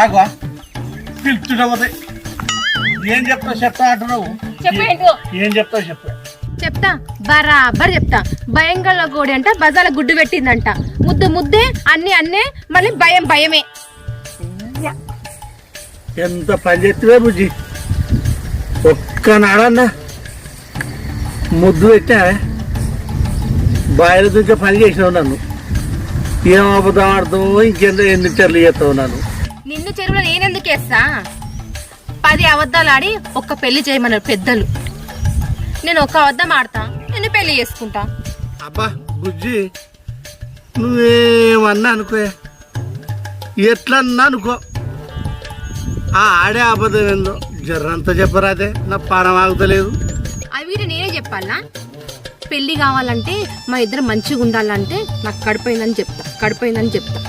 ఆగో పిలుచుండబోతే ఏం చెప్తా అంటున్నావు? ఏం చెప్తావు చెప్పు. చెప్తా బరాబర్ చెప్తా. భయంగల కోడి అంట బజార్ల గుడ్డు పెట్టిందంట. ముద్దే అన్నే మళ్ళీ భయమే. ఎంత పని చేస్తే బుజ్జి, ఒక్కనాడన్నా ముద్దు పెట్టా బాయిల దుంకే పని చేసినావు. నన్ను ఏం అబద్ధం ఆడుతావు, ఇంకెంత ఎన్ని చెర్లు చేస్తావు నన్ను? నిన్ను చెరువులో నేనెందుకు వేస్తా? 10 అబద్ధాలు ఆడి ఒక్క పెళ్లి చేయమన్నారు పెద్దలు. నేను ఒక అబద్ధం ఆడతా, నిన్ను పెళ్లి చేసుకుంటా. అబ్బా బుజ్జి, నువ్వేమన్నా అనుకో, ఎట్లన్నా అనుకో, ఆ ఆడే అబద్ధం ఏందో జర్రంతా చెప్పరాదే, నా పానం ఆగుతలేదు. అవి నేనే చెప్పాలా? పెళ్లి కావాలంటే మా ఇద్దరు మంచిగా ఉండాలంటే నాకు కడిపోయిందని చెప్తా.